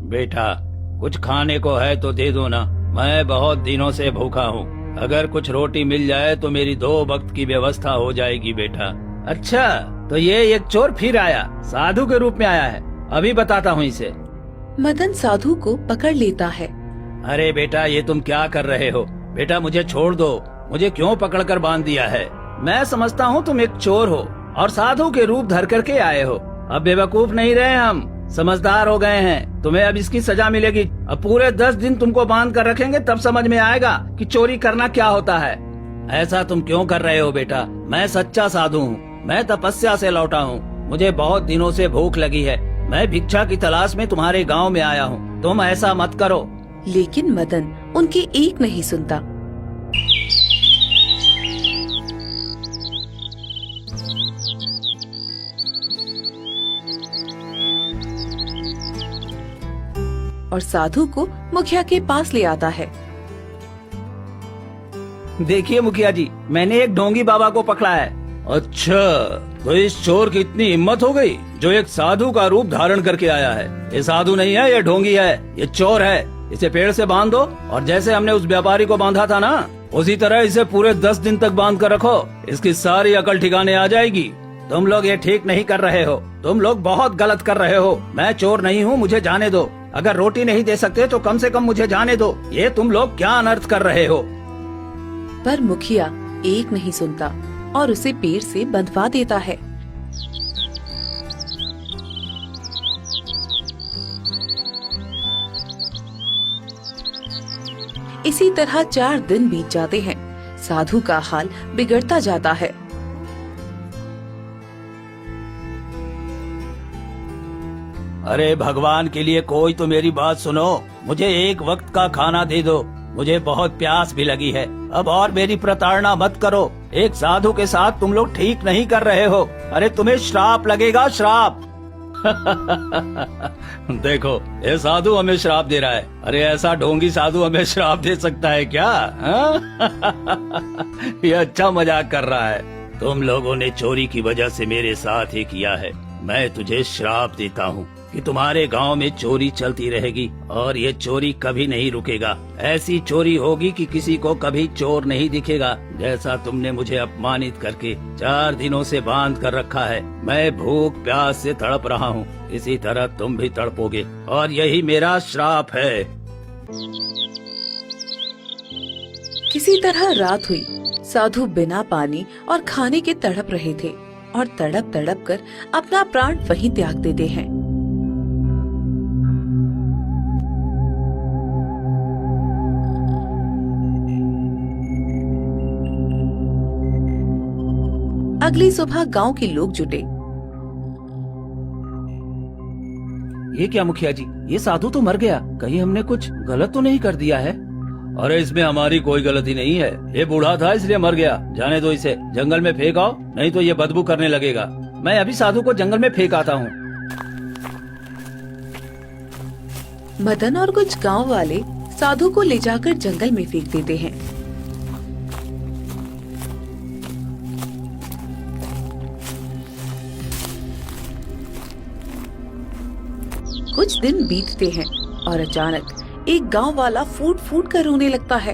बेटा, कुछ खाने को है तो दे दो ना, मैं बहुत दिनों से भूखा हूँ। अगर कुछ रोटी मिल जाए तो मेरी 2 वक्त की व्यवस्था हो जाएगी बेटा। अच्छा, तो ये एक चोर फिर आया, साधु के रूप में आया है, अभी बताता हूँ इसे। मदन साधु को पकड़ लेता है। अरे बेटा, ये तुम क्या कर रहे हो? बेटा मुझे छोड़ दो, मुझे क्यों पकड़कर बांध दिया है? मैं समझता हूँ तुम एक चोर हो और साधु के रूप धर करके आए हो। अब बेवकूफ नहीं रहे, हम समझदार हो गए हैं। तुम्हें अब इसकी सजा मिलेगी। अब पूरे 10 दिन तुमको बांध कर रखेंगे, तब समझ में आएगा कि चोरी करना क्या होता है। ऐसा तुम क्यों कर रहे हो बेटा? मैं सच्चा साधु हूँ, मैं तपस्या से लौटा हूँ, मुझे बहुत दिनों से भूख लगी है, मैं भिक्षा की तलाश में तुम्हारे गाँव में आया हूँ, तुम ऐसा मत करो। लेकिन मदन उनकी एक नहीं सुनता। और साधु को मुखिया के पास ले आता है। देखिए मुखिया जी, मैंने एक ढोंगी बाबा को पकड़ा है। अच्छा, तो इस चोर की इतनी हिम्मत हो गई जो एक साधु का रूप धारण करके आया है। ये साधु नहीं है, ये ढोंगी है, ये चोर है। इसे पेड़ से बांध दो और जैसे हमने उस व्यापारी को बांधा था ना, उसी तरह इसे पूरे 10 दिन तक बांध कर रखो। इसकी सारी अकल ठिकाने आ जाएगी। तुम लोग ये ठीक नहीं कर रहे हो, तुम लोग बहुत गलत कर रहे हो। मैं चोर नहीं हूँ, मुझे जाने दो। अगर रोटी नहीं दे सकते तो कम से कम मुझे जाने दो। ये तुम लोग क्या अनर्थ कर रहे हो? पर मुखिया एक नहीं सुनता और उसे पेड़ से बंधवा देता है। इसी तरह 4 दिन बीत जाते हैं। साधु का हाल बिगड़ता जाता है। अरे भगवान के लिए कोई तो मेरी बात सुनो, मुझे एक वक्त का खाना दे दो, मुझे बहुत प्यास भी लगी है। अब और मेरी प्रताड़ना मत करो। एक साधु के साथ तुम लोग ठीक नहीं कर रहे हो। अरे तुम्हें श्राप लगेगा, श्राप। देखो, ये साधु हमें श्राप दे रहा है। अरे ऐसा ढोंगी साधु हमें श्राप दे सकता है क्या? ये अच्छा मजाक कर रहा है। तुम लोगों ने चोरी की वजह से मेरे साथ ही किया है। मैं तुझे श्राप देता हूँ कि तुम्हारे गांव में चोरी चलती रहेगी और ये चोरी कभी नहीं रुकेगा। ऐसी चोरी होगी कि किसी को कभी चोर नहीं दिखेगा। जैसा तुमने मुझे अपमानित करके 4 दिनों से बांध कर रखा है, मैं भूख प्यास से तड़प रहा हूँ, इसी तरह तुम भी तड़पोगे और यही मेरा श्राप है। किसी तरह रात हुई। साधु बिना पानी और खाने के तड़प रहे थे और तड़प तड़प कर अपना प्राण वहीं त्याग देते हैं। अगली सुबह गांव के लोग जुटे। ये क्या मुखिया जी, ये साधु तो मर गया, कहीं हमने कुछ गलत तो नहीं कर दिया है? अरे इसमें हमारी कोई गलती नहीं है, ये बूढ़ा था इसलिए मर गया। जाने दो इसे, जंगल में फेंक आओ, नहीं तो ये बदबू करने लगेगा। मैं अभी साधु को जंगल में फेंक आता हूँ। मदन और कुछ गांव वाले साधु को ले जाकर जंगल में फेंक देते हैं। कुछ दिन बीतते हैं और अचानक एक गांव वाला फूट फूट कर रोने लगता है।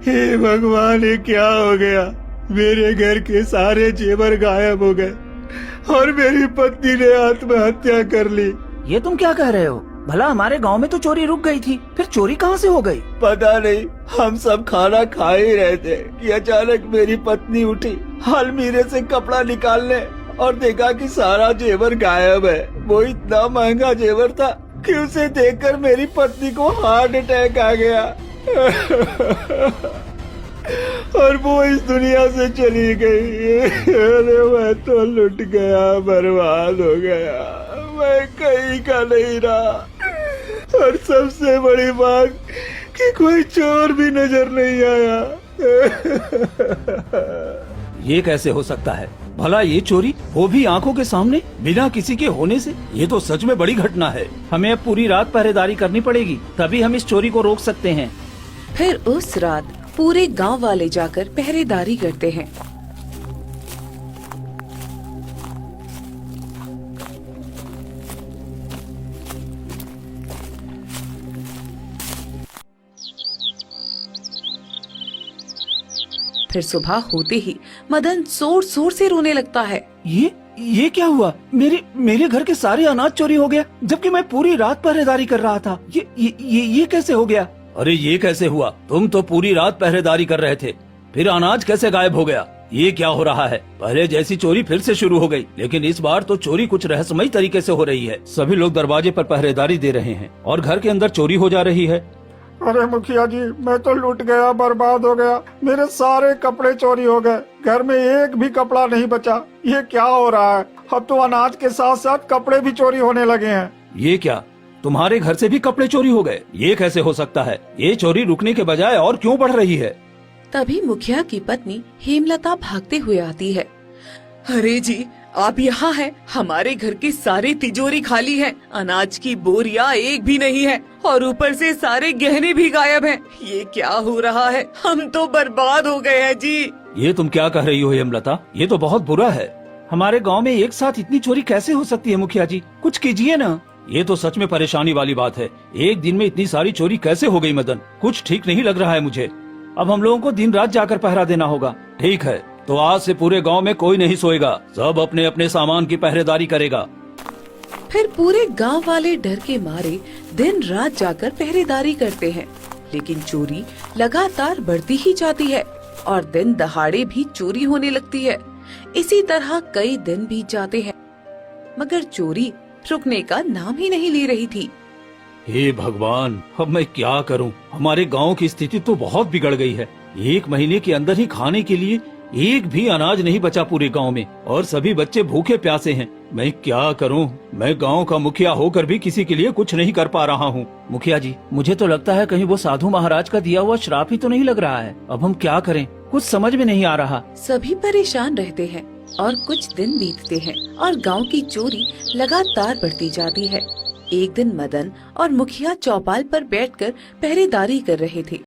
हे भगवान, ये क्या हो गया? मेरे घर के सारे जेवर गायब हो गए और मेरी पत्नी ने आत्महत्या कर ली। ये तुम क्या कह रहे हो? भला हमारे गांव में तो चोरी रुक गई थी, फिर चोरी कहाँ से हो गई? पता नहीं, हम सब खाना खा ही रहे थे कि अचानक मेरी पत्नी उठी अलमीरे से कपड़ा निकालने और देखा कि सारा जेवर गायब है। वो इतना महंगा जेवर था कि उसे देखकर मेरी पत्नी को हार्ट अटैक आ गया और वो इस दुनिया से चली गई। अरे मैं तो लुट गया, बर्बाद हो गया, मैं कहीं का नहीं रहा। और सबसे बड़ी बात कि कोई चोर भी नजर नहीं आया। ये कैसे हो सकता है? भला ये चोरी, वो भी आंखों के सामने, बिना किसी के होने से? ये तो सच में बड़ी घटना है। हमें अब पूरी रात पहरेदारी करनी पड़ेगी, तभी हम इस चोरी को रोक सकते हैं। फिर उस रात पूरे गांव वाले जाकर पहरेदारी करते हैं। फिर सुबह होते ही मदन जोर जोर से रोने लगता है। ये क्या हुआ? मेरे घर के सारे अनाज चोरी हो गया, जबकि मैं पूरी रात पहरेदारी कर रहा था। ये कैसे हो गया? अरे ये कैसे हुआ? तुम तो पूरी रात पहरेदारी कर रहे थे, फिर अनाज कैसे गायब हो गया? ये क्या हो रहा है? पहले जैसी चोरी फिर से शुरू हो गई, लेकिन इस बार तो चोरी कुछ रहस्यमयी तरीके से हो रही है। सभी लोग दरवाजे पर पहरेदारी दे रहे हैं और घर के अंदर चोरी हो जा रही है। अरे मुखिया जी, मैं तो लूट गया, बर्बाद हो गया। मेरे सारे कपड़े चोरी हो गए, घर में एक भी कपड़ा नहीं बचा। ये क्या हो रहा है? अब तो अनाज के साथ साथ कपड़े भी चोरी होने लगे हैं। ये क्या, तुम्हारे घर से भी कपड़े चोरी हो गए? ये कैसे हो सकता है? ये चोरी रुकने के बजाय और क्यों बढ़ रही है? तभी मुखिया की पत्नी हेमलता भागते हुए आती है। अरे जी, आप यहाँ हैं। हमारे घर की सारी तिजोरी खाली है, अनाज की बोरियां एक भी नहीं है, और ऊपर से सारे गहने भी गायब हैं। ये क्या हो रहा है? हम तो बर्बाद हो गए हैं जी। ये तुम क्या कह रही हो हेमलता? ये तो बहुत बुरा है। हमारे गांव में एक साथ इतनी चोरी कैसे हो सकती है? मुखिया जी, कुछ कीजिए ना। ये तो सच में परेशानी वाली बात है। एक दिन में इतनी सारी चोरी कैसे हो गई मदन? कुछ ठीक नहीं लग रहा है मुझे। अब हम लोगों को दिन रात जाकर पहरा देना होगा। ठीक है, तो आज से पूरे गांव में कोई नहीं सोएगा, सब अपने अपने सामान की पहरेदारी करेगा। फिर पूरे गांव वाले डर के मारे दिन रात जाकर पहरेदारी करते हैं, लेकिन चोरी लगातार बढ़ती ही जाती है और दिन दहाड़े भी चोरी होने लगती है। इसी तरह कई दिन बीत जाते हैं, मगर चोरी रुकने का नाम ही नहीं ले रही थी। हे भगवान, अब मैं क्या करूं? हमारे गांव की स्थिति तो बहुत बिगड़ गई है। एक महीने के अंदर ही खाने के लिए एक भी अनाज नहीं बचा पूरे गांव में, और सभी बच्चे भूखे प्यासे हैं। मैं क्या करूं? मैं गांव का मुखिया होकर भी किसी के लिए कुछ नहीं कर पा रहा हूं। मुखिया जी, मुझे तो लगता है कहीं वो साधु महाराज का दिया हुआ श्राप ही तो नहीं लग रहा है। अब हम क्या करें? कुछ समझ में नहीं आ रहा। सभी परेशान रहते हैं और कुछ दिन बीतते हैं और गांव की चोरी लगातार बढ़ती जाती है। एक दिन मदन और मुखिया चौपाल पर बैठकर पहरेदारी कर रहे थे।